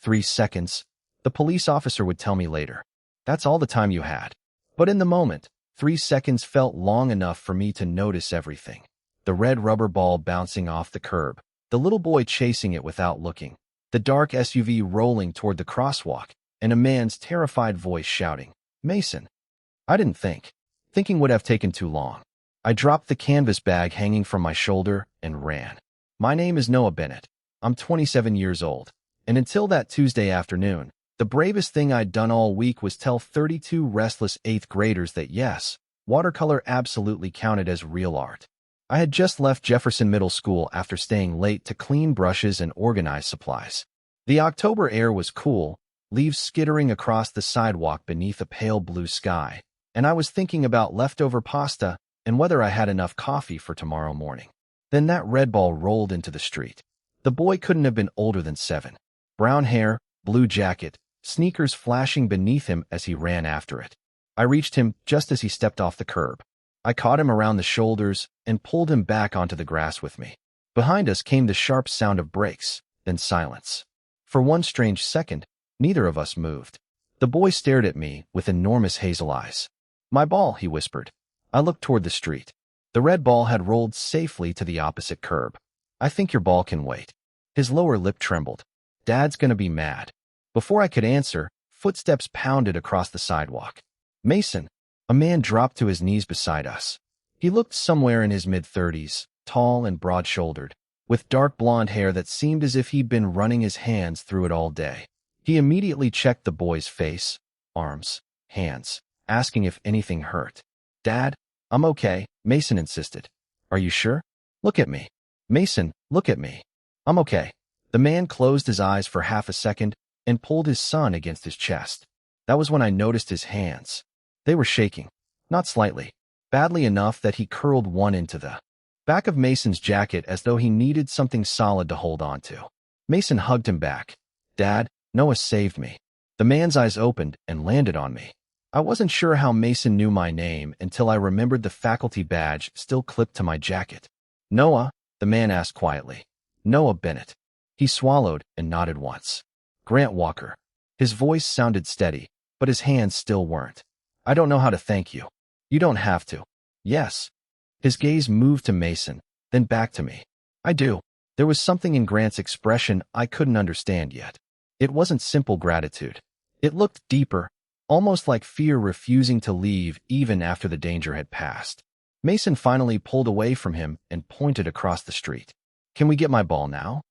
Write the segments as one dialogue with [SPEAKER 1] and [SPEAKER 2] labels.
[SPEAKER 1] 3 seconds. The police officer would tell me later. That's all the time you had. But in the moment, 3 seconds felt long enough for me to notice everything. The red rubber ball bouncing off the curb, the little boy chasing it without looking, the dark SUV rolling toward the crosswalk, and a man's terrified voice shouting, "Mason." I didn't think. Thinking would have taken too long. I dropped the canvas bag hanging from my shoulder and ran. My name is Noah Bennett. I'm 27 years old. And until that Tuesday afternoon, the bravest thing I'd done all week was tell 32 restless 8th graders that yes, watercolor absolutely counted as real art. I had just left Jefferson Middle School after staying late to clean brushes and organize supplies. The October air was cool, leaves skittering across the sidewalk beneath a pale blue sky, and I was thinking about leftover pasta and whether I had enough coffee for tomorrow morning. Then that red ball rolled into the street. The boy couldn't have been older than 7. Brown hair, blue jacket, sneakers flashing beneath him as he ran after it. I reached him just as he stepped off the curb. I caught him around the shoulders and pulled him back onto the grass with me. Behind us came the sharp sound of brakes, then silence. For one strange second, neither of us moved. The boy stared at me with enormous hazel eyes. "My ball," he whispered. I looked toward the street. The red ball had rolled safely to the opposite curb. "I think your ball can wait." His lower lip trembled. "Dad's gonna be mad." Before I could answer, footsteps pounded across the sidewalk. "Mason." A man dropped to his knees beside us. He looked somewhere in his mid-30s, tall and broad-shouldered, with dark blonde hair that seemed as if he'd been running his hands through it all day. He immediately checked the boy's face, arms, hands, asking if anything hurt. "Dad, I'm okay," Mason insisted. "Are you sure? Look at me." "Mason, look at me." "I'm okay." The man closed his eyes for half a second and pulled his son against his chest. That was when I noticed his hands. They were shaking, not slightly, badly enough that he curled one into the back of Mason's jacket as though he needed something solid to hold on to. Mason hugged him back. "Dad, Noah saved me." The man's eyes opened and landed on me. I wasn't sure how Mason knew my name until I remembered the faculty badge still clipped to my jacket. "Noah?" the man asked quietly. "Noah Bennett." He swallowed and nodded once. "Grant Walker." His voice sounded steady, but his hands still weren't. "I don't know how to thank you." "You don't have to." "Yes." His gaze moved to Mason, then back to me. "I do." There was something in Grant's expression I couldn't understand yet. It wasn't simple gratitude. It looked deeper, almost like fear refusing to leave even after the danger had passed. Mason finally pulled away from him and pointed across the street. "Can we get my ball now?"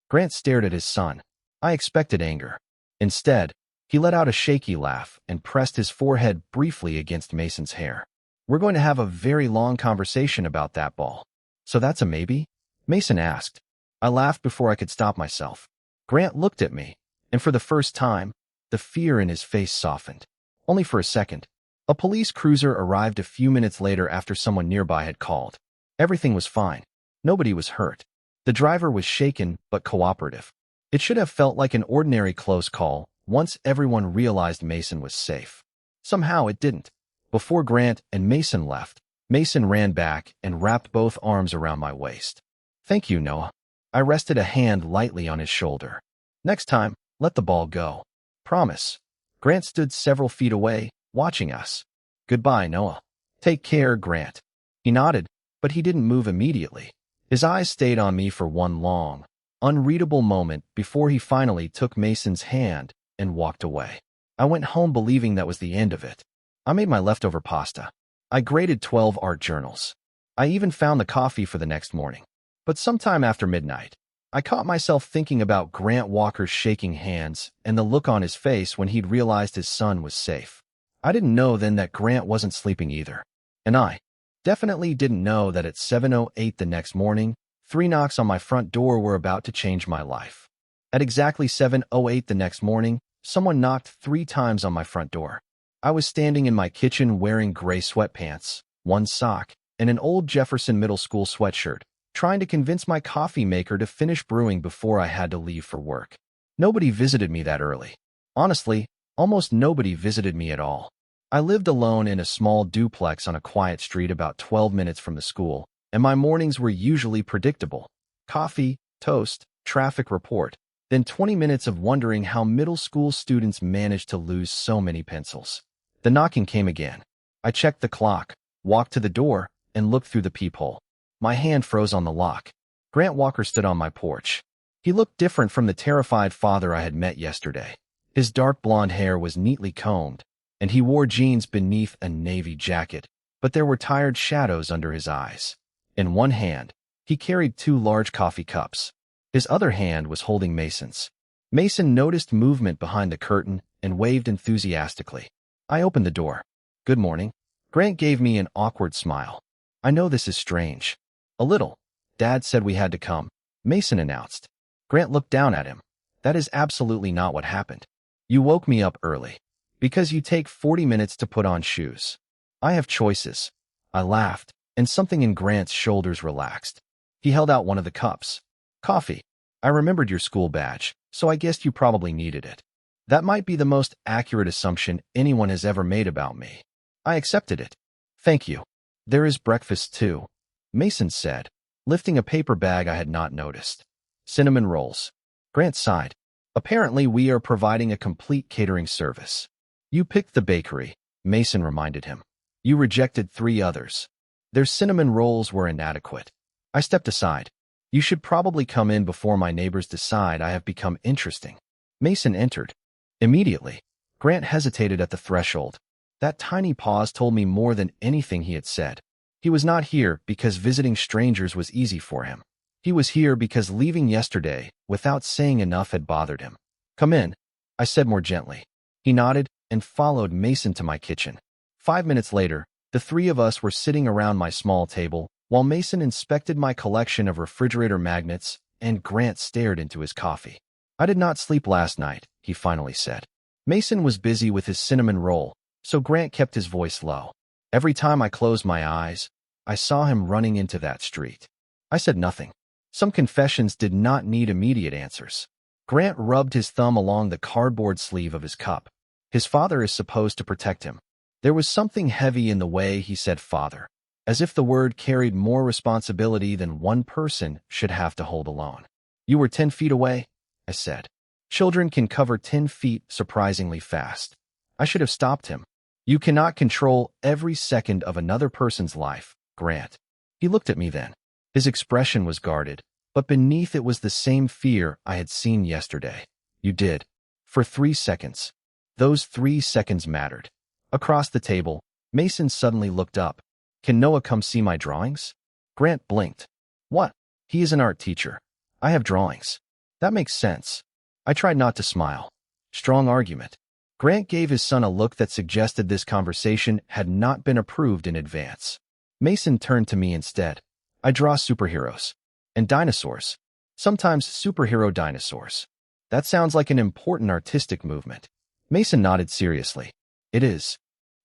[SPEAKER 1] Grant stared at his son. I expected anger. Instead, he let out a shaky laugh and pressed his forehead briefly against Mason's hair. "We're going to have a very long conversation about that ball." "So that's a maybe?" Mason asked. I laughed before I could stop myself. Grant looked at me, and for the first time, the fear in his face softened. Only for a second. A police cruiser arrived a few minutes later after someone nearby had called. Everything was fine. Nobody was hurt. The driver was shaken but cooperative. It should have felt like an ordinary close call once everyone realized Mason was safe. Somehow it didn't. Before Grant and Mason left, Mason ran back and wrapped both arms around my waist. "Thank you, Noah." I rested a hand lightly on his shoulder. "Next time, let the ball go. Promise." Grant stood several feet away, watching us. "Goodbye, Noah." "Take care, Grant." He nodded, but he didn't move immediately. His eyes stayed on me for one long, unreadable moment before he finally took Mason's hand and walked away. I went home believing that was the end of it. I made my leftover pasta. I graded 12 art journals. I even found the coffee for the next morning. But sometime after midnight, I caught myself thinking about Grant Walker's shaking hands and the look on his face when he'd realized his son was safe. I didn't know then that Grant wasn't sleeping either. And I definitely didn't know that at 7:08 the next morning, 3 knocks on my front door were about to change my life. At exactly 7:08 the next morning, someone knocked 3 times on my front door. I was standing in my kitchen wearing gray sweatpants, 1 sock, and an old Jefferson Middle School sweatshirt, trying to convince my coffee maker to finish brewing before I had to leave for work. Nobody visited me that early. Honestly, almost nobody visited me at all. I lived alone in a small duplex on a quiet street about 12 minutes from the school, and my mornings were usually predictable. Coffee, toast, traffic report, then 20 minutes of wondering how middle school students manage to lose so many pencils. The knocking came again. I checked the clock, walked to the door, and looked through the peephole. My hand froze on the lock. Grant Walker stood on my porch. He looked different from the terrified father I had met yesterday. His dark blonde hair was neatly combed, and he wore jeans beneath a navy jacket, but there were tired shadows under his eyes. In one hand, he carried 2 large coffee cups. His other hand was holding Mason's. Mason noticed movement behind the curtain and waved enthusiastically. I opened the door. "Good morning." Grant gave me an awkward smile. "I know this is strange." "A little. Dad said we had to come," Mason announced. Grant looked down at him. "That is absolutely not what happened. You woke me up early. Because you take 40 minutes to put on shoes. I have choices." I laughed, and something in Grant's shoulders relaxed. He held out one of the cups. "Coffee. I remembered your school badge, so I guessed you probably needed it." That might be the most accurate assumption anyone has ever made about me. I accepted it. "Thank you. There is breakfast too," Mason said, lifting a paper bag I had not noticed. "Cinnamon rolls." Grant sighed. "Apparently we are providing a complete catering service." "You picked the bakery," Mason reminded him. "You rejected 3 others. Their cinnamon rolls were inadequate." I stepped aside. "You should probably come in before my neighbors decide I have become interesting." Mason entered. Immediately, Grant hesitated at the threshold. That tiny pause told me more than anything he had said. He was not here because visiting strangers was easy for him. He was here because leaving yesterday without saying enough had bothered him. "Come in," I said more gently. He nodded and followed Mason to my kitchen. 5 minutes later, the 3 of us were sitting around my small table while Mason inspected my collection of refrigerator magnets and Grant stared into his coffee. "I did not sleep last night," he finally said. Mason was busy with his cinnamon roll, so Grant kept his voice low. "Every time I closed my eyes, I saw him running into that street." I said nothing. Some confessions did not need immediate answers. Grant rubbed his thumb along the cardboard sleeve of his cup. "His father is supposed to protect him." There was something heavy in the way he said father, as if the word carried more responsibility than one person should have to hold alone. "You were 10 feet away," I said. "Children can cover 10 feet surprisingly fast." I should have stopped him. "You cannot control every second of another person's life, Grant." He looked at me then. His expression was guarded, but beneath it was the same fear I had seen yesterday. "You did." For 3 seconds. Those 3 seconds mattered. Across the table, Mason suddenly looked up. "Can Noah come see my drawings?" Grant blinked. "What?" "He is an art teacher. I have drawings." "That makes sense." I tried not to smile. Strong argument. Grant gave his son a look that suggested this conversation had not been approved in advance. Mason turned to me instead. "I draw superheroes. And dinosaurs. Sometimes superhero dinosaurs." "That sounds like an important artistic movement." Mason nodded seriously. "It is."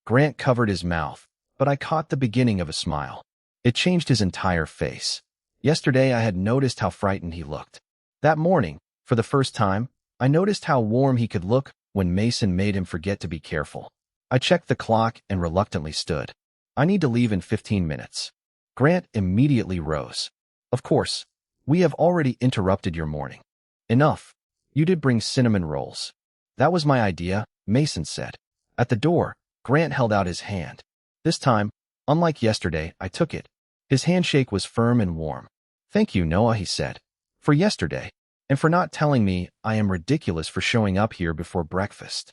[SPEAKER 1] Grant covered his mouth, but I caught the beginning of a smile. It changed his entire face. Yesterday I had noticed how frightened he looked. That morning, for the first time, I noticed how warm he could look when Mason made him forget to be careful. I checked the clock and reluctantly stood. "I need to leave in 15 minutes." Grant immediately rose. "Of course. We have already interrupted your morning." "Enough. You did bring cinnamon rolls." "That was my idea," Mason said. At the door, Grant held out his hand. This time, unlike yesterday, I took it. His handshake was firm and warm. "Thank you, Noah," he said. "For yesterday, and for not telling me I am ridiculous for showing up here before breakfast."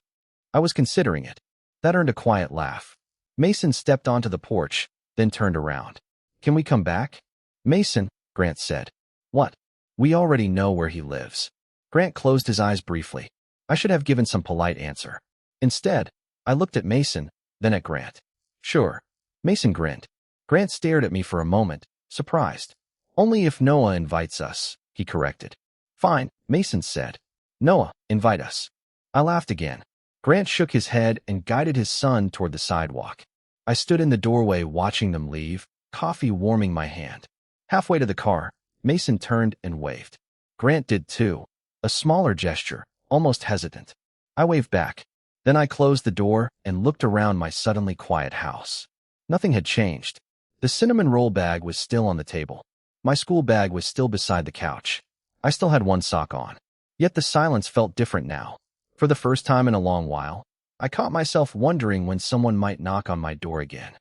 [SPEAKER 1] I was considering it. That earned a quiet laugh. Mason stepped onto the porch, then turned around. "Can we come back?" "Mason," Grant said. "What?" "We already know where he lives." Grant closed his eyes briefly. I should have given some polite answer. Instead, I looked at Mason, then at Grant. "Sure." Mason grinned. Grant stared at me for a moment, surprised. "Only if Noah invites us," he corrected. "Fine," Mason said. "Noah, invite us." I laughed again. Grant shook his head and guided his son toward the sidewalk. I stood in the doorway watching them leave, coffee warming my hand. Halfway to the car, Mason turned and waved. Grant did too, a smaller gesture, almost hesitant. I waved back. Then I closed the door and looked around my suddenly quiet house. Nothing had changed. The cinnamon roll bag was still on the table. My school bag was still beside the couch. I still had one sock on. Yet the silence felt different now. For the first time in a long while, I caught myself wondering when someone might knock on my door again.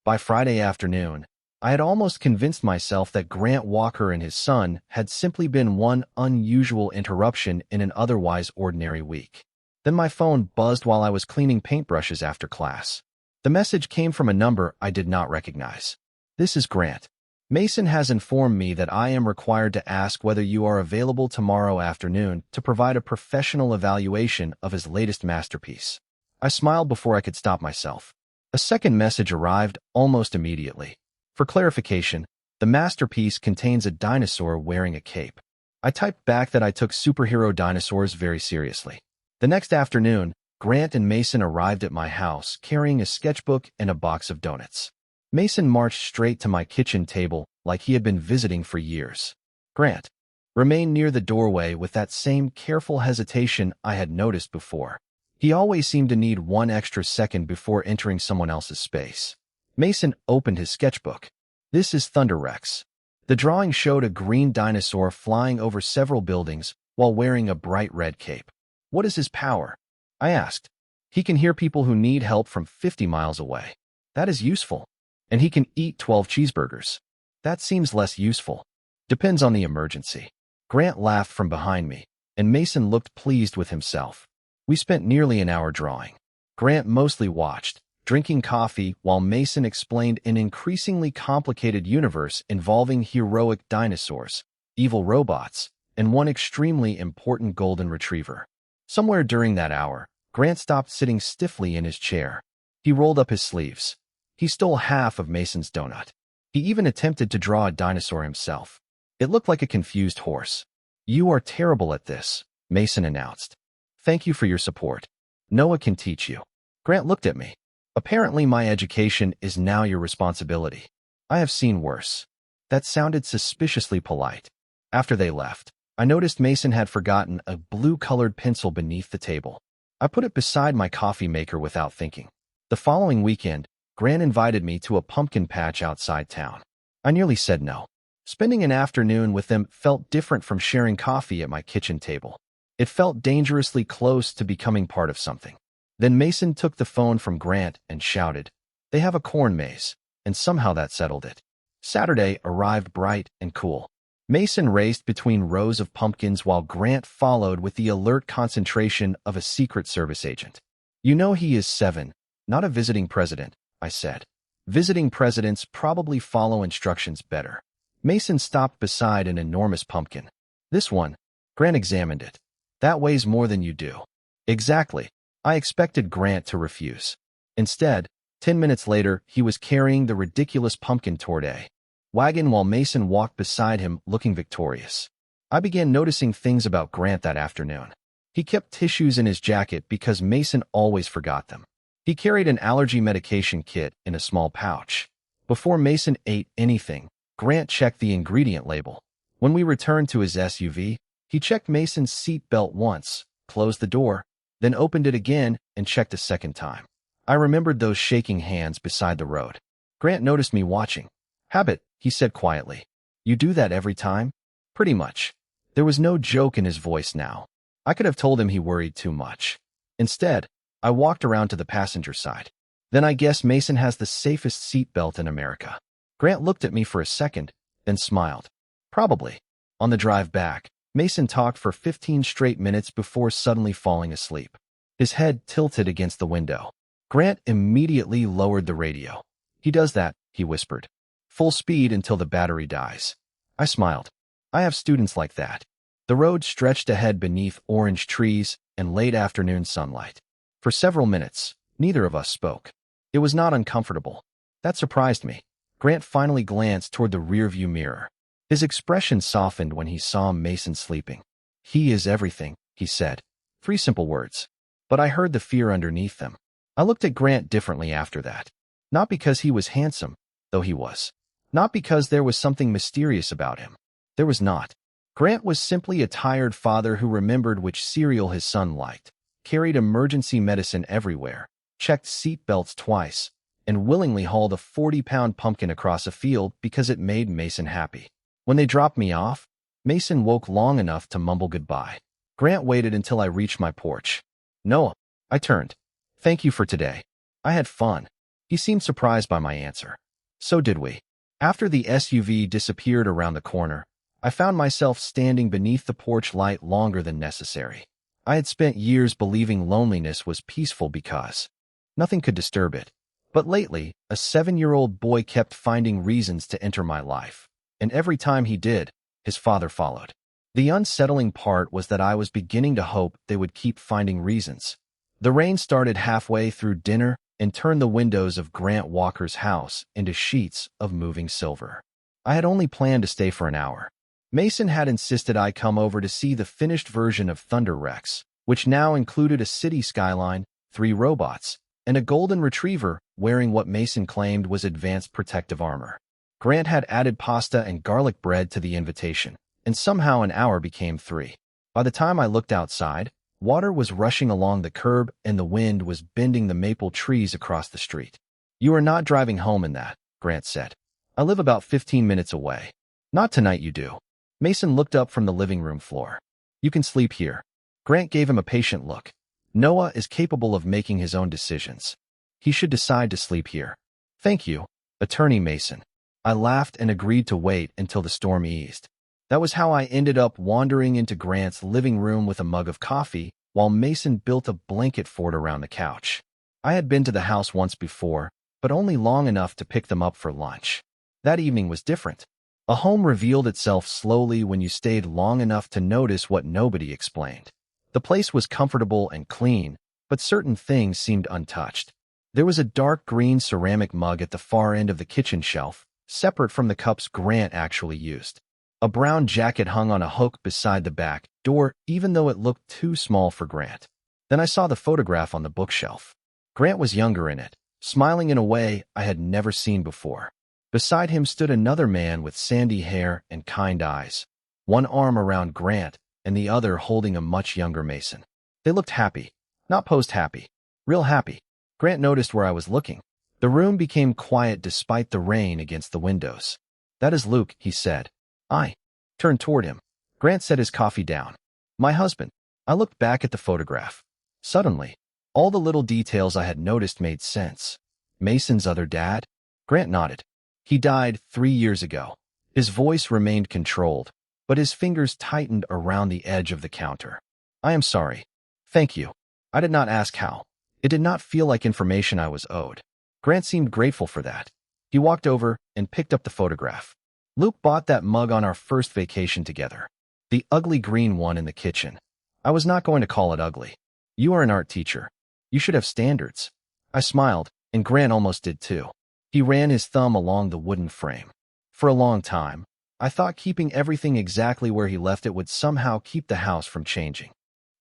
[SPEAKER 1] By Friday afternoon, I had almost convinced myself that Grant Walker and his son had simply been one unusual interruption in an otherwise ordinary week. Then my phone buzzed while I was cleaning paintbrushes after class. The message came from a number I did not recognize. "This is Grant. Mason has informed me that I am required to ask whether you are available tomorrow afternoon to provide a professional evaluation of his latest masterpiece." I smiled before I could stop myself. A second message arrived almost immediately. For clarification, the masterpiece contains a dinosaur wearing a cape. I typed back that I took superhero dinosaurs very seriously. The next afternoon, Grant and Mason arrived at my house carrying a sketchbook and a box of donuts. Mason marched straight to my kitchen table like he had been visiting for years. Grant remained near the doorway with that same careful hesitation I had noticed before. He always seemed to need one extra second before entering someone else's space. Mason opened his sketchbook. "This is Thunder Rex." The drawing showed a green dinosaur flying over several buildings while wearing a bright red cape. "What is his power?" I asked. "He can hear people who need help from 50 miles away. That is useful. And he can eat 12 cheeseburgers. That seems less useful. Depends on the emergency." Grant laughed from behind me, and Mason looked pleased with himself. We spent nearly an hour drawing. Grant mostly watched, drinking coffee while Mason explained an increasingly complicated universe involving heroic dinosaurs, evil robots, and one extremely important golden retriever. Somewhere during that hour, Grant stopped sitting stiffly in his chair. He rolled up his sleeves. He stole half of Mason's donut. He even attempted to draw a dinosaur himself. It looked like a confused horse. "You are terrible at this," Mason announced. "Thank you for your support. Noah can teach you." Grant looked at me. "Apparently my education is now your responsibility. I have seen worse." That sounded suspiciously polite. After they left, I noticed Mason had forgotten a blue-colored pencil beneath the table. I put it beside my coffee maker without thinking. The following weekend, Grant invited me to a pumpkin patch outside town. I nearly said no. Spending an afternoon with them felt different from sharing coffee at my kitchen table. It felt dangerously close to becoming part of something. Then Mason took the phone from Grant and shouted, "They have a corn maze," and somehow that settled it. Saturday arrived bright and cool. Mason raced between rows of pumpkins while Grant followed with the alert concentration of a Secret Service agent. "You know he is 7, not a visiting president," I said. "Visiting presidents probably follow instructions better." Mason stopped beside an enormous pumpkin. "This one." Grant examined it. "That weighs more than you do." "Exactly." I expected Grant to refuse. Instead, 10 minutes later, he was carrying the ridiculous pumpkin toward a wagon while Mason walked beside him looking victorious. I began noticing things about Grant that afternoon. He kept tissues in his jacket because Mason always forgot them. He carried an allergy medication kit in a small pouch. Before Mason ate anything, Grant checked the ingredient label. When we returned to his SUV, he checked Mason's seat belt once, closed the door, then opened it again and checked a second time. I remembered those shaking hands beside the road. Grant noticed me watching. "Habit," he said quietly. "You do that every time?" "Pretty much." There was no joke in his voice now. I could have told him he worried too much. Instead, I walked around to the passenger side. "Then I guess Mason has the safest seat belt in America." Grant looked at me for a second, then smiled. "Probably." On the drive back, Mason talked for 15 straight minutes before suddenly falling asleep. His head tilted against the window. Grant immediately lowered the radio. "He does that," he whispered. "Full speed until the battery dies." I smiled. I have students like that. The road stretched ahead beneath orange trees and late afternoon sunlight. For several minutes, neither of us spoke. It was not uncomfortable. That surprised me. Grant finally glanced toward the rearview mirror. His expression softened when he saw Mason sleeping. "He is everything," he said. 3 simple words. But I heard the fear underneath them. I looked at Grant differently after that. Not because he was handsome, though he was. Not because there was something mysterious about him. There was not. Grant was simply a tired father who remembered which cereal his son liked, carried emergency medicine everywhere, checked seat belts twice, and willingly hauled a 40-pound pumpkin across a field because it made Mason happy. When they dropped me off, Mason woke long enough to mumble goodbye. Grant waited until I reached my porch. Noah, I turned. Thank you for today. I had fun. He seemed surprised by my answer. So did we. After the SUV disappeared around the corner, I found myself standing beneath the porch light longer than necessary. I had spent years believing loneliness was peaceful because nothing could disturb it. But lately, a 7-year-old boy kept finding reasons to enter my life. And every time he did, his father followed. The unsettling part was that I was beginning to hope they would keep finding reasons. The rain started halfway through dinner and turned the windows of Grant Walker's house into sheets of moving silver. I had only planned to stay for an hour. Mason had insisted I come over to see the finished version of Thunder Rex, which now included a city skyline, 3 robots, and a golden retriever wearing what Mason claimed was advanced protective armor. Grant had added pasta and garlic bread to the invitation, and somehow an hour became 3. By the time I looked outside, water was rushing along the curb and the wind was bending the maple trees across the street. You are not driving home in that, Grant said. I live about 15 minutes away. Not tonight you do. Mason looked up from the living room floor. You can sleep here. Grant gave him a patient look. Noah is capable of making his own decisions. He should decide to sleep here. Thank you, Attorney Mason. I laughed and agreed to wait until the storm eased. That was how I ended up wandering into Grant's living room with a mug of coffee while Mason built a blanket fort around the couch. I had been to the house once before, but only long enough to pick them up for lunch. That evening was different. A home revealed itself slowly when you stayed long enough to notice what nobody explained. The place was comfortable and clean, but certain things seemed untouched. There was a dark green ceramic mug at the far end of the kitchen shelf, separate from the cups Grant actually used. A brown jacket hung on a hook beside the back door, even though it looked too small for Grant. Then I saw the photograph on the bookshelf. Grant was younger in it, smiling in a way I had never seen before. Beside him stood another man with sandy hair and kind eyes, one arm around Grant and the other holding a much younger Mason. They looked happy, not posed happy, real happy. Grant noticed where I was looking. The room became quiet despite the rain against the windows. That is Luke, he said. I turned toward him. Grant set his coffee down. My husband. I looked back at the photograph. Suddenly, all the little details I had noticed made sense. Mason's other dad? Grant nodded. He died 3 years ago. His voice remained controlled, but his fingers tightened around the edge of the counter. I am sorry. Thank you. I did not ask how. It did not feel like information I was owed. Grant seemed grateful for that. He walked over and picked up the photograph. Luke bought that mug on our first vacation together. The ugly green one in the kitchen. I was not going to call it ugly. You are an art teacher. You should have standards. I smiled, and Grant almost did too. He ran his thumb along the wooden frame. For a long time, I thought keeping everything exactly where he left it would somehow keep the house from changing.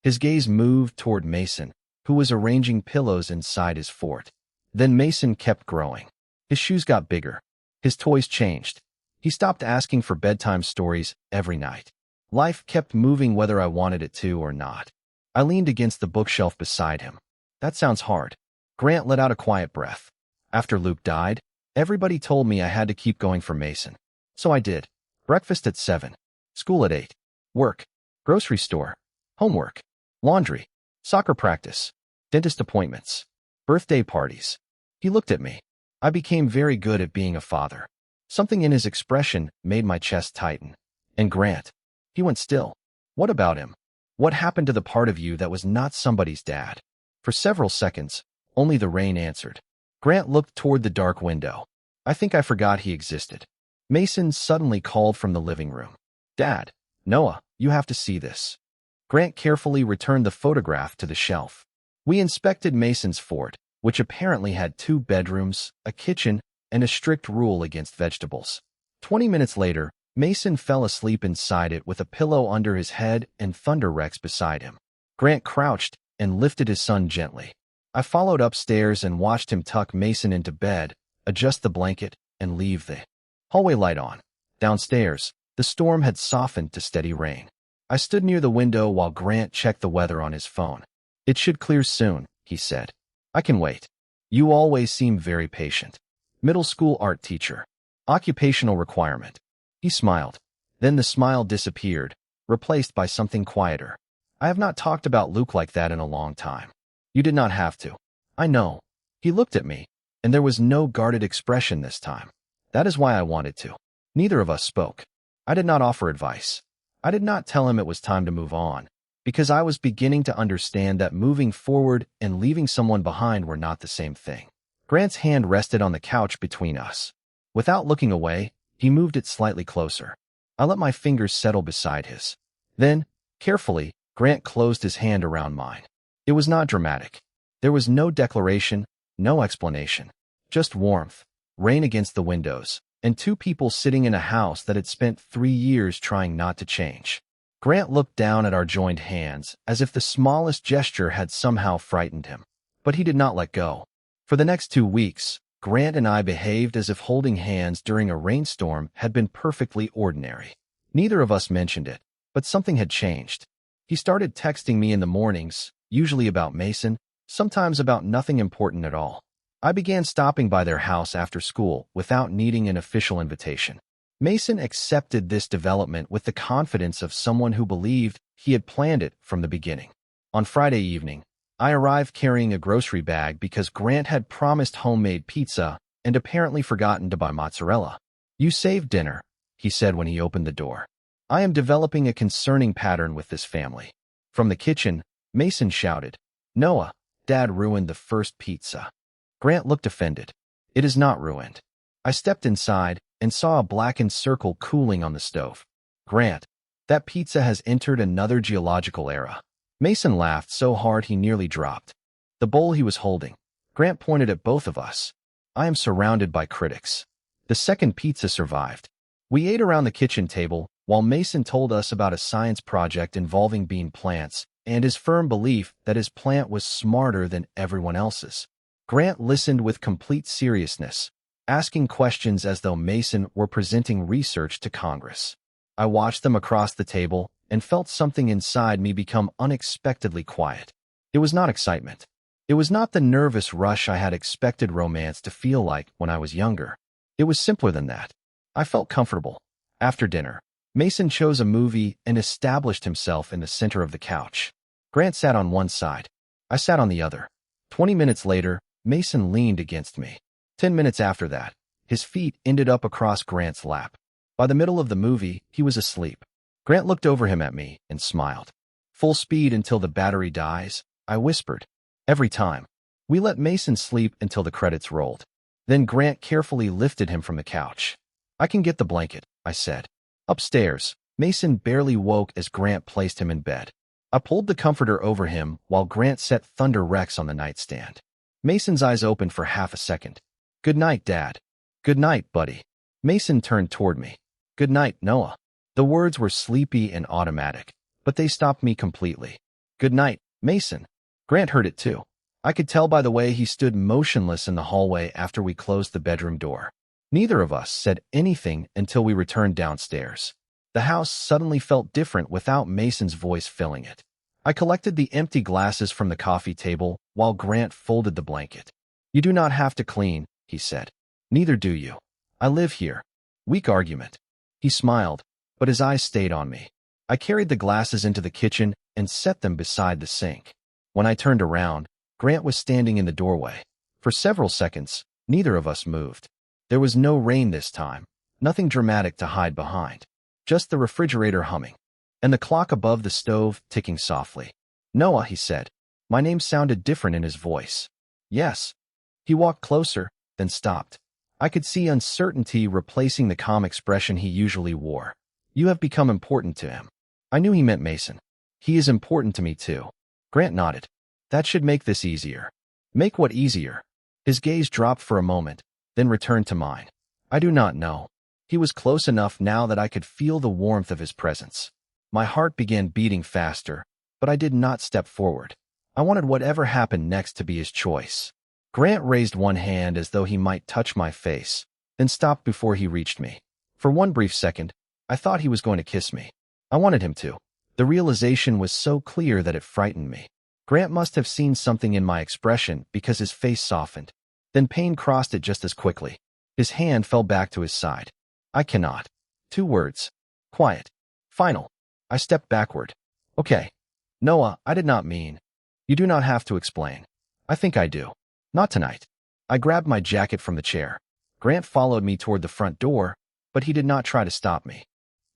[SPEAKER 1] His gaze moved toward Mason, who was arranging pillows inside his fort. Then Mason kept growing. His shoes got bigger. His toys changed. He stopped asking for bedtime stories every night. Life kept moving whether I wanted it to or not. I leaned against the bookshelf beside him. That sounds hard. Grant let out a quiet breath. After Luke died, everybody told me I had to keep going for Mason. So I did. Breakfast at 7. School at 8. Work. Grocery store. Homework. Laundry. Soccer practice. Dentist appointments. Birthday parties. He looked at me. I became very good at being a father. Something in his expression made my chest tighten. And Grant. He went still. What about him? What happened to the part of you that was not somebody's dad? For several seconds, only the rain answered. Grant looked toward the dark window. I think I forgot he existed. Mason suddenly called from the living room. Dad, Noah, you have to see this. Grant carefully returned the photograph to the shelf. We inspected Mason's fort, which apparently had 2 bedrooms, a kitchen, and a strict rule against vegetables. 20 minutes later, Mason fell asleep inside it with a pillow under his head and Thunder Rex beside him. Grant crouched and lifted his son gently. I followed upstairs and watched him tuck Mason into bed, adjust the blanket, and leave the hallway light on. Downstairs, the storm had softened to steady rain. I stood near the window while Grant checked the weather on his phone. It should clear soon, he said. I can wait. You always seem very patient. Middle school art teacher. Occupational requirement. He smiled. Then the smile disappeared, replaced by something quieter. I have not talked about Luke like that in a long time. You did not have to. I know. He looked at me, and there was no guarded expression this time. That is why I wanted to. Neither of us spoke. I did not offer advice. I did not tell him it was time to move on, because I was beginning to understand that moving forward and leaving someone behind were not the same thing. Grant's hand rested on the couch between us. Without looking away, he moved it slightly closer. I let my fingers settle beside his. Then, carefully, Grant closed his hand around mine. It was not dramatic. There was no declaration, no explanation. Just warmth, rain against the windows, and two people sitting in a house that had spent 3 years trying not to change. Grant looked down at our joined hands as if the smallest gesture had somehow frightened him. But he did not let go. For the next 2 weeks, Grant and I behaved as if holding hands during a rainstorm had been perfectly ordinary. Neither of us mentioned it, but something had changed. He started texting me in the mornings, usually about Mason, sometimes about nothing important at all. I began stopping by their house after school without needing an official invitation. Mason accepted this development with the confidence of someone who believed he had planned it from the beginning. On Friday evening, I arrived carrying a grocery bag because Grant had promised homemade pizza and apparently forgotten to buy mozzarella. "You saved dinner," he said when he opened the door. "I am developing a concerning pattern with this family." From the kitchen, Mason shouted, "Noah, Dad ruined the first pizza." Grant looked offended. "It is not ruined." I stepped inside and saw a blackened circle cooling on the stove. "Grant, that pizza has entered another geological era." Mason laughed so hard he nearly dropped the bowl he was holding. Grant pointed at both of us. "I am surrounded by critics." The second pizza survived. We ate around the kitchen table while Mason told us about a science project involving bean plants and his firm belief that his plant was smarter than everyone else's. Grant listened with complete seriousness, asking questions as though Mason were presenting research to Congress. I watched them across the table and felt something inside me become unexpectedly quiet. It was not excitement. It was not the nervous rush I had expected romance to feel like when I was younger. It was simpler than that. I felt comfortable. After dinner, Mason chose a movie and established himself in the center of the couch. Grant sat on one side. I sat on the other. 20 minutes later, Mason leaned against me. 10 minutes after that, his feet ended up across Grant's lap. By the middle of the movie, he was asleep. Grant looked over him at me and smiled. "Full speed until the battery dies," I whispered. "Every time." We let Mason sleep until the credits rolled. Then Grant carefully lifted him from the couch. "I can get the blanket," I said. Upstairs, Mason barely woke as Grant placed him in bed. I pulled the comforter over him while Grant set Thunder Rex on the nightstand. Mason's eyes opened for half a second. "Good night, Dad." "Good night, buddy." Mason turned toward me. "Good night, Noah." The words were sleepy and automatic, but they stopped me completely. "Good night, Mason." Grant heard it too. I could tell by the way he stood motionless in the hallway after we closed the bedroom door. Neither of us said anything until we returned downstairs. The house suddenly felt different without Mason's voice filling it. I collected the empty glasses from the coffee table while Grant folded the blanket. "You do not have to clean," he said. "Neither do you. I live here." Weak argument. He smiled, but his eyes stayed on me. I carried the glasses into the kitchen and set them beside the sink. When I turned around, Grant was standing in the doorway. For several seconds, neither of us moved. There was no rain this time, nothing dramatic to hide behind. Just the refrigerator humming, and the clock above the stove ticking softly. "Noah," he said. My name sounded different in his voice. "Yes." He walked closer, then stopped. I could see uncertainty replacing the calm expression he usually wore. "You have become important to him." I knew he meant Mason. "He is important to me too." Grant nodded. "That should make this easier." "Make what easier?" His gaze dropped for a moment, then returned to mine. "I do not know." He was close enough now that I could feel the warmth of his presence. My heart began beating faster, but I did not step forward. I wanted whatever happened next to be his choice. Grant raised one hand as though he might touch my face, then stopped before he reached me. For one brief second, I thought he was going to kiss me. I wanted him to. The realization was so clear that it frightened me. Grant must have seen something in my expression because his face softened. Then pain crossed it just as quickly. His hand fell back to his side. "I cannot." 2 words. Quiet. Final. I stepped backward. "Okay. Noah, I did not mean. You do not have to explain. I think I do. Not tonight. I grabbed my jacket from the chair. Grant followed me toward the front door, but he did not try to stop me.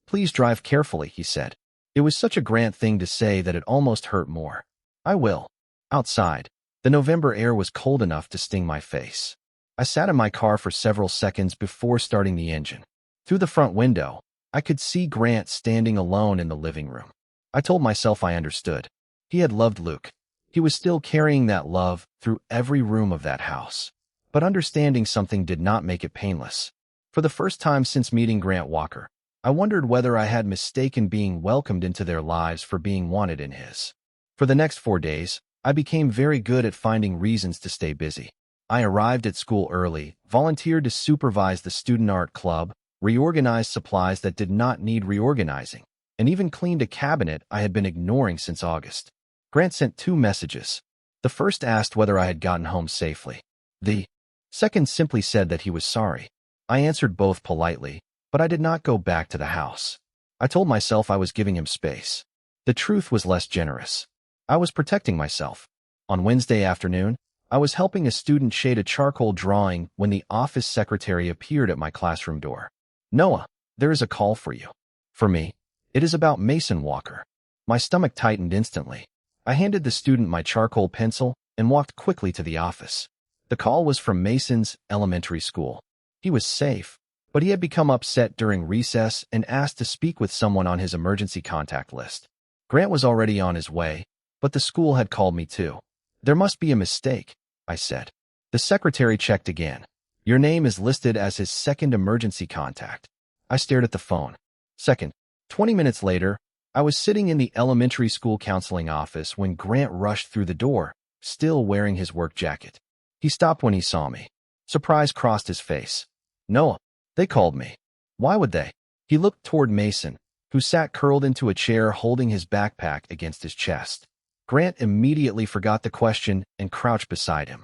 [SPEAKER 1] Please drive carefully, he said. It was such a Grant thing to say that it almost hurt more. I will. Outside, the November air was cold enough to sting my face. I sat in my car for several seconds before starting the engine. Through the front window, I could see Grant standing alone in the living room. I told myself I understood. He had loved Luke. He was still carrying that love through every room of that house. But understanding something did not make it painless. For the first time since meeting Grant Walker, I wondered whether I had mistaken being welcomed into their lives for being wanted in his. For the next 4 days, I became very good at finding reasons to stay busy. I arrived at school early, volunteered to supervise the student art club, reorganized supplies that did not need reorganizing, and even cleaned a cabinet I had been ignoring since August. Grant sent 2 messages. The first asked whether I had gotten home safely. The second simply said that he was sorry. I answered both politely, but I did not go back to the house. I told myself I was giving him space. The truth was less generous. I was protecting myself. On Wednesday afternoon, I was helping a student shade a charcoal drawing when the office secretary appeared at my classroom door. Noah, there is a call for you. For me, it is about Mason Walker. My stomach tightened instantly. I handed the student my charcoal pencil and walked quickly to the office. The call was from Mason's elementary school. He was safe, but he had become upset during recess and asked to speak with someone on his emergency contact list. Grant was already on his way, but the school had called me too. There must be a mistake, I said. The secretary checked again. Your name is listed as his second emergency contact. I stared at the phone. Second. 20 minutes later, I was sitting in the elementary school counseling office when Grant rushed through the door, still wearing his work jacket. He stopped when he saw me. Surprise crossed his face. Noah, they called me. Why would they? He looked toward Mason, who sat curled into a chair holding his backpack against his chest. Grant immediately forgot the question and crouched beside him.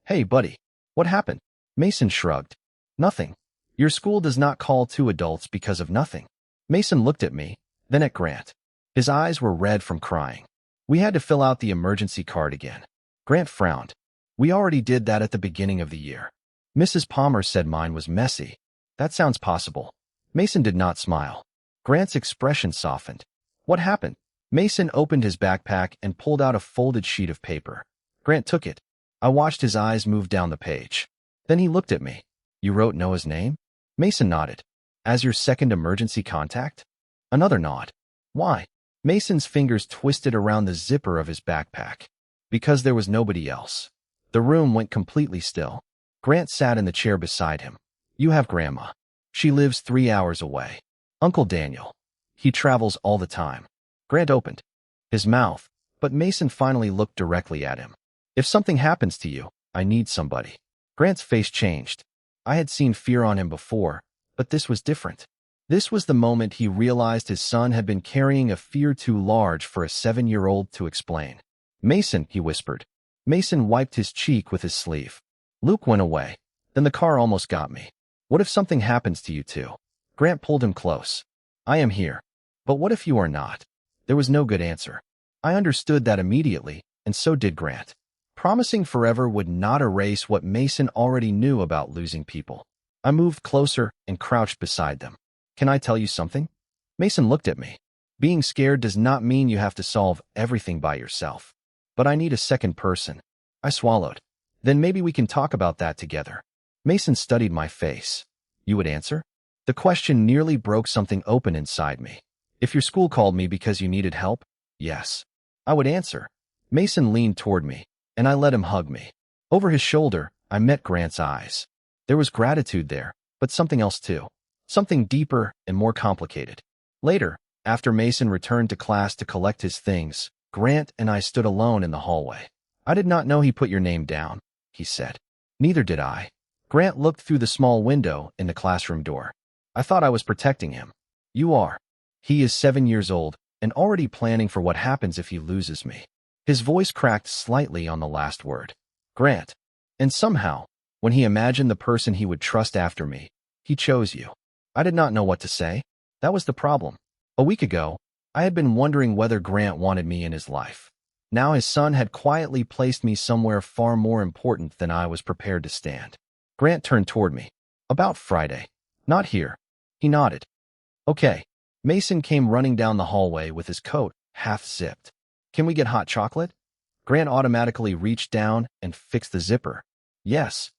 [SPEAKER 1] Hey, buddy, what happened? Mason shrugged. Nothing. Your school does not call 2 adults because of nothing. Mason looked at me, then at Grant. His eyes were red from crying. We had to fill out the emergency card again. Grant frowned. We already did that at the beginning of the year. Mrs. Palmer said mine was messy. That sounds possible. Mason did not smile. Grant's expression softened. What happened? Mason opened his backpack and pulled out a folded sheet of paper. Grant took it. I watched his eyes move down the page. Then he looked at me. You wrote Noah's name? Mason nodded. As your second emergency contact? Another nod. Why? Mason's fingers twisted around the zipper of his backpack. Because there was nobody else. The room went completely still. Grant sat in the chair beside him. You have Grandma. She lives 3 hours away. Uncle Daniel. He travels all the time. Grant opened his mouth, but Mason finally looked directly at him. If something happens to you, I need somebody. Grant's face changed. I had seen fear on him before, but this was different. This was the moment he realized his son had been carrying a fear too large for a 7-year-old to explain. Mason, he whispered. Mason wiped his cheek with his sleeve. Luke went away. Then the car almost got me. What if something happens to you too? Grant pulled him close. I am here. But what if you are not? There was no good answer. I understood that immediately, and so did Grant. Promising forever would not erase what Mason already knew about losing people. I moved closer and crouched beside them. Can I tell you something? Mason looked at me. Being scared does not mean you have to solve everything by yourself. But I need a second person. I swallowed. Then maybe we can talk about that together. Mason studied my face. You would answer? The question nearly broke something open inside me. If your school called me because you needed help, yes. I would answer. Mason leaned toward me, and I let him hug me. Over his shoulder, I met Grant's eyes. There was gratitude there, but something else too. Something deeper and more complicated. Later, after Mason returned to class to collect his things, Grant and I stood alone in the hallway. I did not know he put your name down, he said. Neither did I. Grant looked through the small window in the classroom door. I thought I was protecting him. You are. He is 7 years old and already planning for what happens if he loses me. His voice cracked slightly on the last word. Grant. And somehow, when he imagined the person he would trust after me, he chose you. I did not know what to say. That was the problem. A week ago, I had been wondering whether Grant wanted me in his life. Now his son had quietly placed me somewhere far more important than I was prepared to stand. Grant turned toward me. About Friday. Not here. He nodded. Okay. Mason came running down the hallway with his coat half zipped. Can we get hot chocolate? Grant automatically reached down and fixed the zipper. Yes.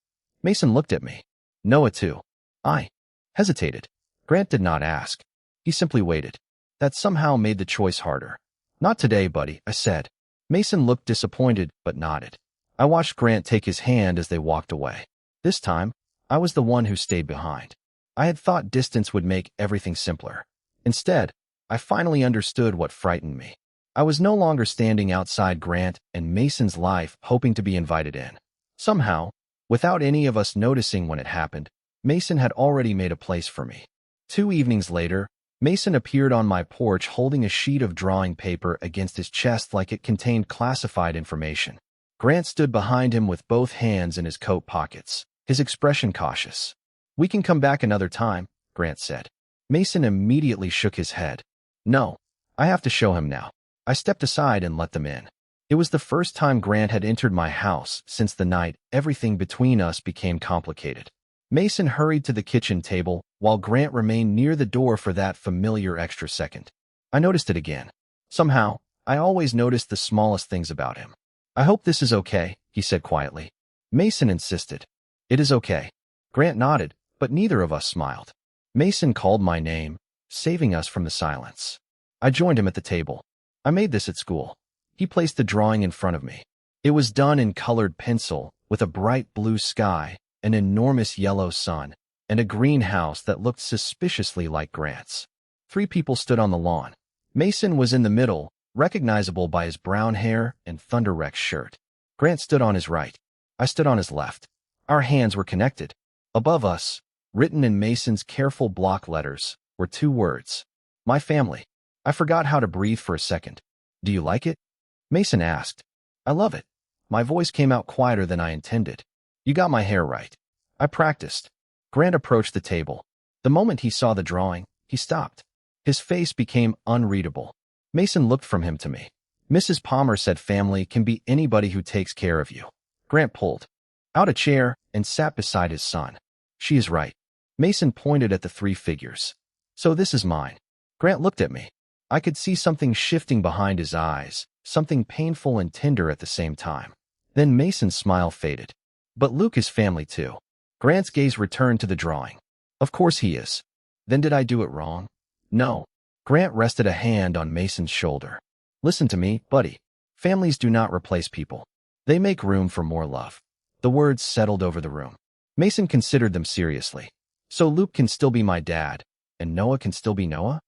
[SPEAKER 1] Mason looked at me. Noah too. I hesitated. Grant did not ask. He simply waited. That somehow made the choice harder. Not today, buddy, I said. Mason looked disappointed but nodded. I watched Grant take his hand as they walked away. This time, I was the one who stayed behind. I had thought distance would make everything simpler. Instead, I finally understood what frightened me. I was no longer standing outside Grant and Mason's life hoping to be invited in. Somehow, without any of us noticing when it happened, Mason had already made a place for me. 2 evenings later, Mason appeared on my porch holding a sheet of drawing paper against his chest like it contained classified information. Grant stood behind him with both hands in his coat pockets, his expression cautious. We can come back another time, Grant said. Mason immediately shook his head. No, I have to show him now. I stepped aside and let them in. It was the first time Grant had entered my house since the night everything between us became complicated. Mason hurried to the kitchen table while Grant remained near the door for that familiar extra second. I noticed it again. Somehow, I always noticed the smallest things about him. I hope this is okay, he said quietly. Mason insisted. It is okay. Grant nodded, but neither of us smiled. Mason called my name, saving us from the silence. I joined him at the table. I made this at school. He placed the drawing in front of me. It was done in colored pencil, with a bright blue sky, an enormous yellow sun, and a greenhouse that looked suspiciously like Grant's. 3 people stood on the lawn. Mason was in the middle, recognizable by his brown hair and Thunder Rex shirt. Grant stood on his right. I stood on his left. Our hands were connected. Above us, written in Mason's careful block letters, were 2 words. My family. I forgot how to breathe for a second. Do you like it? Mason asked. I love it. My voice came out quieter than I intended. You got my hair right. I practiced. Grant approached the table. The moment he saw the drawing, he stopped. His face became unreadable. Mason looked from him to me. Mrs. Palmer said family can be anybody who takes care of you. Grant pulled out a chair and sat beside his son. She is right. Mason pointed at the 3 figures. So this is mine. Grant looked at me. I could see something shifting behind his eyes, something painful and tender at the same time. Then Mason's smile faded. But Luke is family too. Grant's gaze returned to the drawing. Of course he is. Then did I do it wrong? No. Grant rested a hand on Mason's shoulder. Listen to me, buddy. Families do not replace people. They make room for more love. The words settled over the room. Mason considered them seriously. So Luke can still be my dad, and Noah can still be Noah?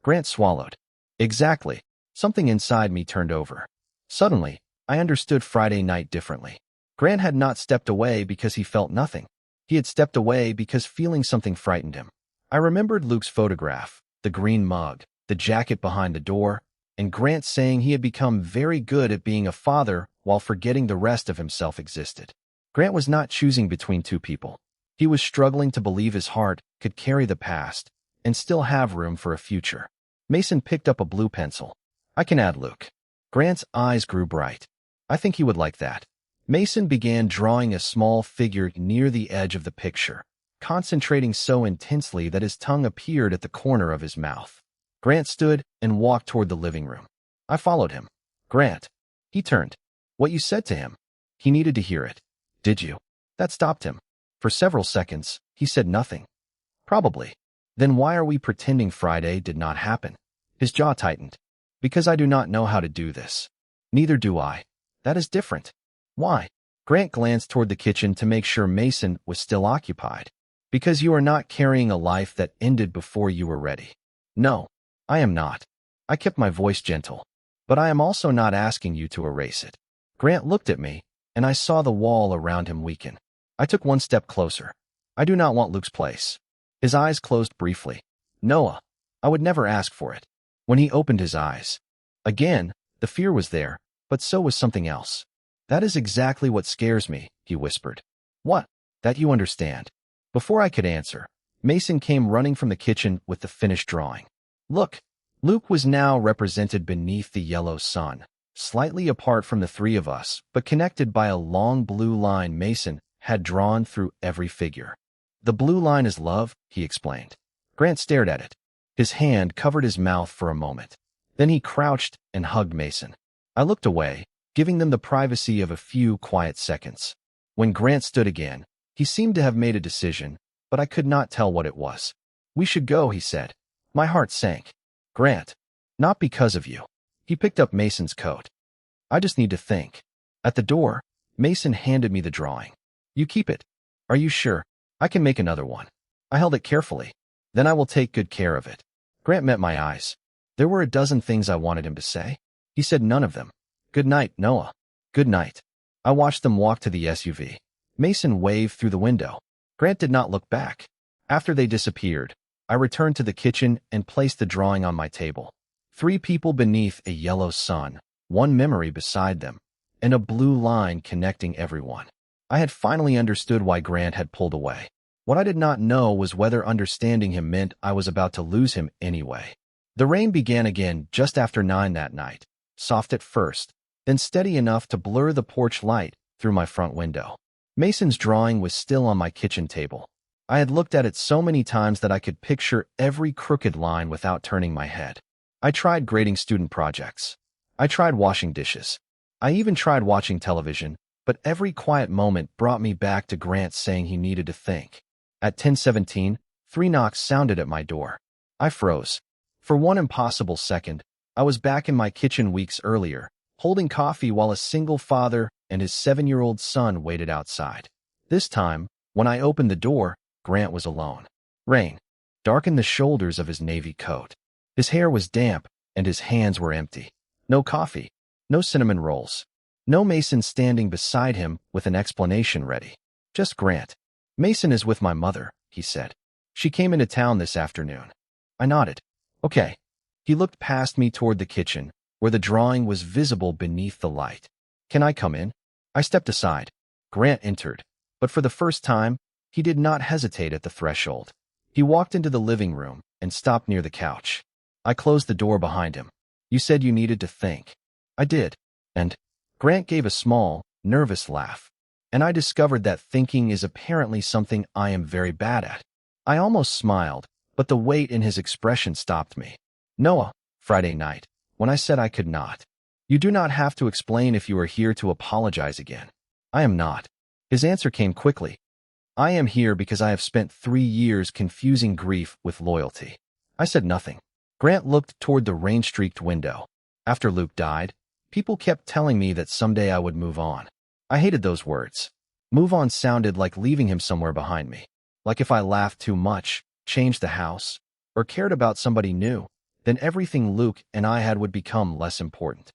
[SPEAKER 1] Grant swallowed. Exactly. Something inside me turned over. Suddenly, I understood Friday night differently. Grant had not stepped away because he felt nothing. He had stepped away because feeling something frightened him. I remembered Luke's photograph, the green mug, the jacket behind the door, and Grant saying he had become very good at being a father while forgetting the rest of himself existed. Grant was not choosing between 2 people. He was struggling to believe his heart could carry the past and still have room for a future. Mason picked up a blue pencil. I can add Luke. Grant's eyes grew bright. I think he would like that. Mason began drawing a small figure near the edge of the picture, concentrating so intensely that his tongue appeared at the corner of his mouth. Grant stood and walked toward the living room. I followed him. Grant. He turned. What you said to him. He needed to hear it. Did you? That stopped him. For several seconds, he said nothing. Probably. Then why are we pretending Friday did not happen? His jaw tightened. Because I do not know how to do this. Neither do I. That is different. Why? Grant glanced toward the kitchen to make sure Mason was still occupied. Because you are not carrying a life that ended before you were ready. No, I am not. I kept my voice gentle. But I am also not asking you to erase it. Grant looked at me, and I saw the wall around him weaken. I took 1 step closer. I do not want Luke's place. His eyes closed briefly. Noah. I would never ask for it. When he opened his eyes. Again, the fear was there, but so was something else. That is exactly what scares me, he whispered. What? That you understand. Before I could answer, Mason came running from the kitchen with the finished drawing. Look. Luke was now represented beneath the yellow sun, slightly apart from the three of us, but connected by a long blue line Mason had drawn through every figure. The blue line is love, he explained. Grant stared at it. His hand covered his mouth for a moment. Then he crouched and hugged Mason. I looked away, giving them the privacy of a few quiet seconds. When Grant stood again, he seemed to have made a decision, but I could not tell what it was. We should go, he said. My heart sank. Grant, not because of you. He picked up Mason's coat. I just need to think. At the door, Mason handed me the drawing. You keep it. Are you sure? I can make another one. I held it carefully. Then I will take good care of it. Grant met my eyes. There were a dozen things I wanted him to say. He said none of them. Good night, Noah. Good night. I watched them walk to the SUV. Mason waved through the window. Grant did not look back. After they disappeared, I returned to the kitchen and placed the drawing on my table. 3 people beneath a yellow sun, 1 memory beside them, and a blue line connecting everyone. I had finally understood why Grant had pulled away. What I did not know was whether understanding him meant I was about to lose him anyway. The rain began again just after 9 that night, soft at first, then steady enough to blur the porch light through my front window. Mason's drawing was still on my kitchen table. I had looked at it so many times that I could picture every crooked line without turning my head. I tried grading student projects. I tried washing dishes. I even tried watching television, but every quiet moment brought me back to Grant saying he needed to think. At 10:17, 3 knocks sounded at my door. I froze. For one impossible second, I was back in my kitchen weeks earlier, holding coffee while a single father and his 7-year-old son waited outside. This time, when I opened the door, Grant was alone. Rain darkened the shoulders of his navy coat. His hair was damp, and his hands were empty. No coffee, no cinnamon rolls, no Mason standing beside him with an explanation ready. Just Grant. Mason is with my mother, he said. She came into town this afternoon. I nodded. Okay. He looked past me toward the kitchen, where the drawing was visible beneath the light. Can I come in? I stepped aside. Grant entered, but for the first time, he did not hesitate at the threshold. He walked into the living room and stopped near the couch. I closed the door behind him. You said you needed to think. I did. And Grant gave a small, nervous laugh. And I discovered that thinking is apparently something I am very bad at. I almost smiled, but the weight in his expression stopped me. Noah, Friday night, when I said I could not. You do not have to explain if you are here to apologize again. I am not. His answer came quickly. I am here because I have spent 3 years confusing grief with loyalty. I said nothing. Grant looked toward the rain-streaked window. After Luke died, people kept telling me that someday I would move on. I hated those words. Move on sounded like leaving him somewhere behind me. Like if I laughed too much, changed the house, or cared about somebody new, then everything Luke and I had would become less important.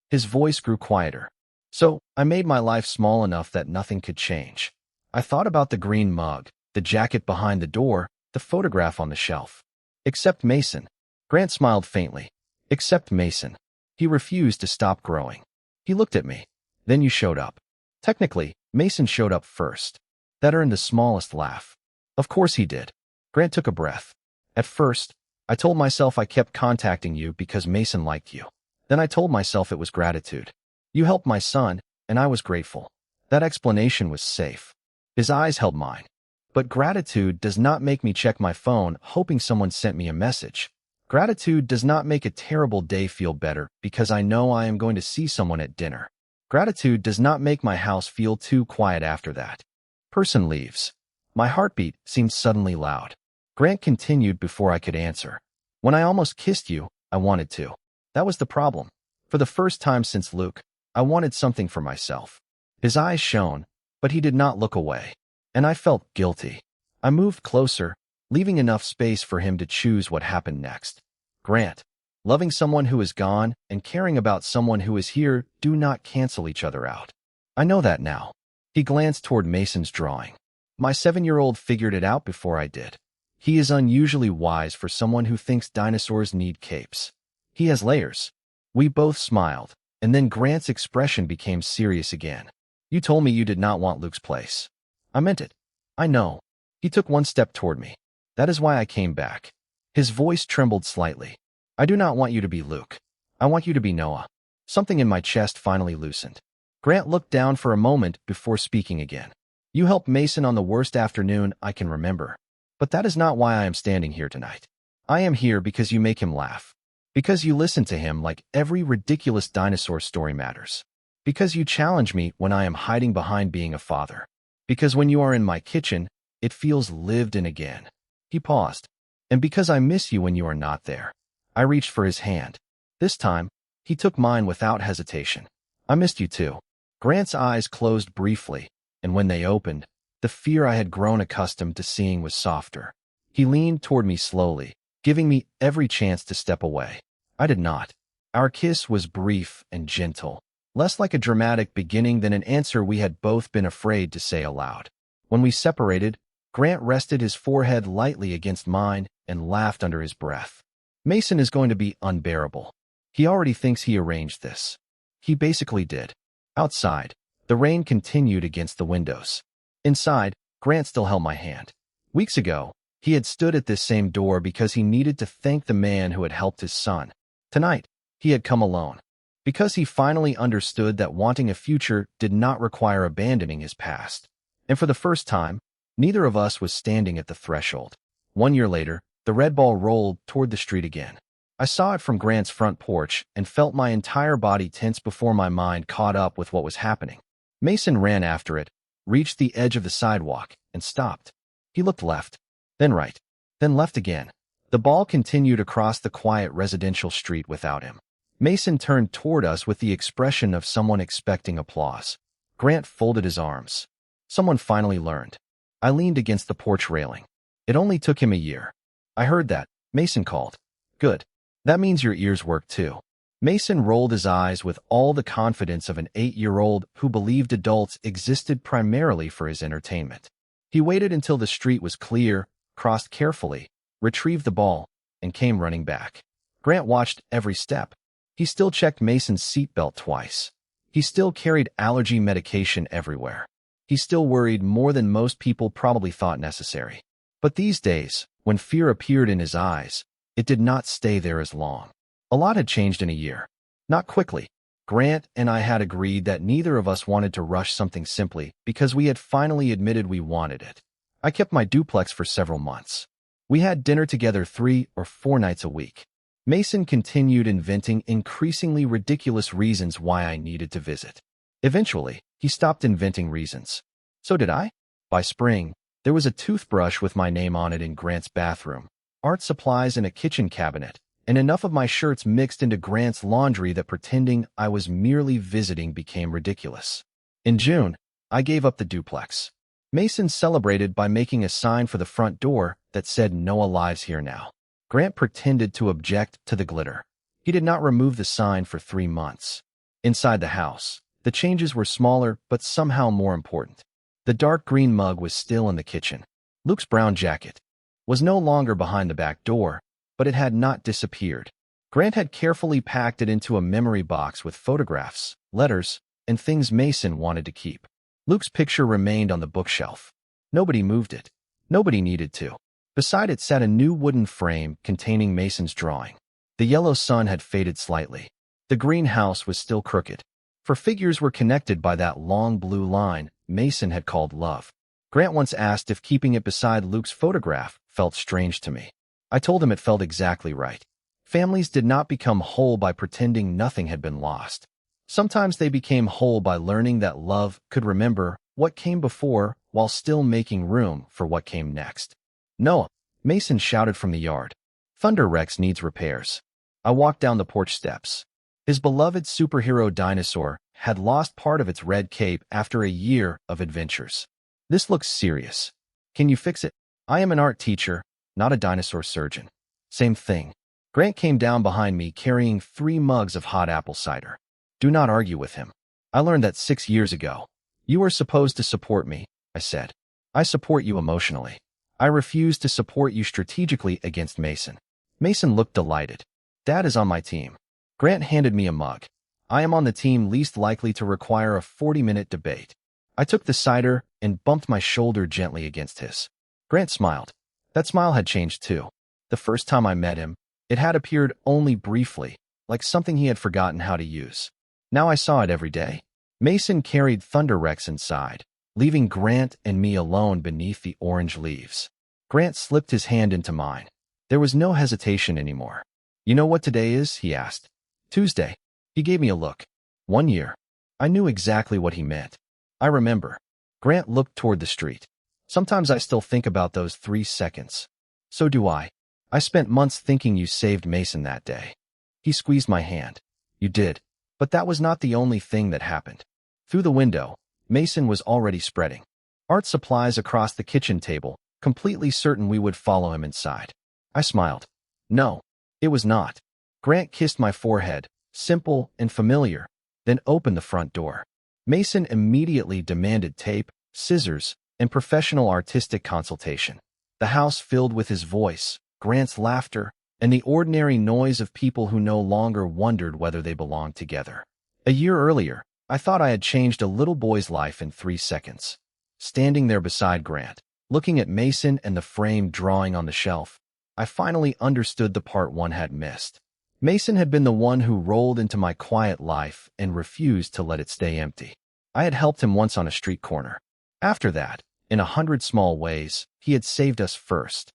[SPEAKER 1] His voice grew quieter. So, I made my life small enough that nothing could change. I thought about the green mug, the jacket behind the door, the photograph on the shelf. Except Mason. Grant smiled faintly. Except Mason. He refused to stop growing. He looked at me. Then you showed up. Technically, Mason showed up first. That earned the smallest laugh. Of course he did. Grant took a breath. At first, I told myself I kept contacting you because Mason liked you. Then I told myself it was gratitude. You helped my son, and I was grateful. That explanation was safe. His eyes held mine. But gratitude does not make me check my phone hoping someone sent me a message. Gratitude does not make a terrible day feel better because I know I am going to see someone at dinner. Gratitude does not make my house feel too quiet after that. Person leaves. My heartbeat seemed suddenly loud. Grant continued before I could answer. When I almost kissed you, I wanted to. That was the problem. For the first time since Luke, I wanted something for myself. His eyes shone, but he did not look away. And I felt guilty. I moved closer, leaving enough space for him to choose what happened next. Grant, loving someone who is gone and caring about someone who is here do not cancel each other out. I know that now. He glanced toward Mason's drawing. My 7-year-old figured it out before I did. He is unusually wise for someone who thinks dinosaurs need capes. He has layers. We both smiled, and then Grant's expression became serious again. You told me you did not want Luke's place. I meant it. I know. He took one step toward me. That is why I came back. His voice trembled slightly. I do not want you to be Luke. I want you to be Noah. Something in my chest finally loosened. Grant looked down for a moment before speaking again. You helped Mason on the worst afternoon I can remember. But that is not why I am standing here tonight. I am here because you make him laugh. Because you listen to him like every ridiculous dinosaur story matters. Because you challenge me when I am hiding behind being a father. Because when you are in my kitchen, it feels lived in again. He paused. And because I miss you when you are not there. I reached for his hand. This time, he took mine without hesitation. I missed you too. Grant's eyes closed briefly, and when they opened, the fear I had grown accustomed to seeing was softer. He leaned toward me slowly, giving me every chance to step away. I did not. Our kiss was brief and gentle, less like a dramatic beginning than an answer we had both been afraid to say aloud. When we separated, Grant rested his forehead lightly against mine and laughed under his breath. Mason is going to be unbearable. He already thinks he arranged this. He basically did. Outside, the rain continued against the windows. Inside, Grant still held my hand. Weeks ago, he had stood at this same door because he needed to thank the man who had helped his son. Tonight, he had come alone. Because he finally understood that wanting a future did not require abandoning his past. And for the first time, neither of us was standing at the threshold. 1 year later, the red ball rolled toward the street again. I saw it from Grant's front porch and felt my entire body tense before my mind caught up with what was happening. Mason ran after it, reached the edge of the sidewalk, and stopped. He looked left, then right, then left again. The ball continued across the quiet residential street without him. Mason turned toward us with the expression of someone expecting applause. Grant folded his arms. Someone finally learned. I leaned against the porch railing. It only took him a year. I heard that, Mason called. Good. That means your ears work too. Mason rolled his eyes with all the confidence of an 8-year-old who believed adults existed primarily for his entertainment. He waited until the street was clear, crossed carefully, retrieved the ball, and came running back. Grant watched every step. He still checked Mason's seatbelt twice. He still carried allergy medication everywhere. He still worried more than most people probably thought necessary. But these days, when fear appeared in his eyes, it did not stay there as long. A lot had changed in a year. Not quickly. Grant and I had agreed that neither of us wanted to rush something simply because we had finally admitted we wanted it. I kept my duplex for several months. We had dinner together 3 or 4 nights a week. Mason continued inventing increasingly ridiculous reasons why I needed to visit. Eventually, he stopped inventing reasons. So did I. By spring, there was a toothbrush with my name on it in Grant's bathroom, art supplies in a kitchen cabinet, and enough of my shirts mixed into Grant's laundry that pretending I was merely visiting became ridiculous. In June, I gave up the duplex. Mason celebrated by making a sign for the front door that said Noah lives here now. Grant pretended to object to the glitter. He did not remove the sign for 3 months. Inside the house, the changes were smaller but somehow more important. The dark green mug was still in the kitchen. Luke's brown jacket was no longer behind the back door, but it had not disappeared. Grant had carefully packed it into a memory box with photographs, letters, and things Mason wanted to keep. Luke's picture remained on the bookshelf. Nobody moved it. Nobody needed to. Beside it sat a new wooden frame containing Mason's drawing. The yellow sun had faded slightly. The greenhouse was still crooked. For figures were connected by that long blue line Mason had called love. Grant once asked if keeping it beside Luke's photograph felt strange to me. I told him it felt exactly right. Families did not become whole by pretending nothing had been lost. Sometimes they became whole by learning that love could remember what came before while still making room for what came next. Noah, Mason shouted from the yard. Thunder Rex needs repairs. I walked down the porch steps. His beloved superhero dinosaur had lost part of its red cape after a year of adventures. This looks serious. Can you fix it? I am an art teacher, not a dinosaur surgeon. Same thing. Grant came down behind me carrying 3 mugs of hot apple cider. Do not argue with him. I learned that 6 years ago. You are supposed to support me, I said. I support you emotionally. I refuse to support you strategically against Mason. Mason looked delighted. Dad is on my team. Grant handed me a mug. I am on the team least likely to require a 40-minute debate. I took the cider and bumped my shoulder gently against his. Grant smiled. That smile had changed too. The first time I met him, It had appeared only briefly, like something he had forgotten how to use. Now I saw it every day. Mason carried Thunder Rex inside, leaving Grant and me alone beneath the orange leaves. Grant slipped his hand into mine. There was no hesitation anymore. "You know what today is?" he asked. "Tuesday." He gave me a look. 1 year. I knew exactly what he meant. I remember. Grant looked toward the street. "Sometimes I still think about those 3 seconds." "So do I. I spent months thinking you saved Mason that day." He squeezed my hand. "You did. But that was not the only thing that happened." Through the window, Mason was already spreading art supplies across the kitchen table, completely certain we would follow him inside. I smiled. No, it was not. Grant kissed my forehead, simple and familiar, then opened the front door. Mason immediately demanded tape, scissors, and professional artistic consultation. The house filled with his voice, Grant's laughter, and the ordinary noise of people who no longer wondered whether they belonged together. A year earlier, I thought I had changed a little boy's life in 3 seconds. Standing there beside Grant, looking at Mason and the framed drawing on the shelf, I finally understood the part one had missed. Mason had been the one who rolled into my quiet life and refused to let it stay empty. I had helped him once on a street corner. After that, in 100 small ways, he had saved us first.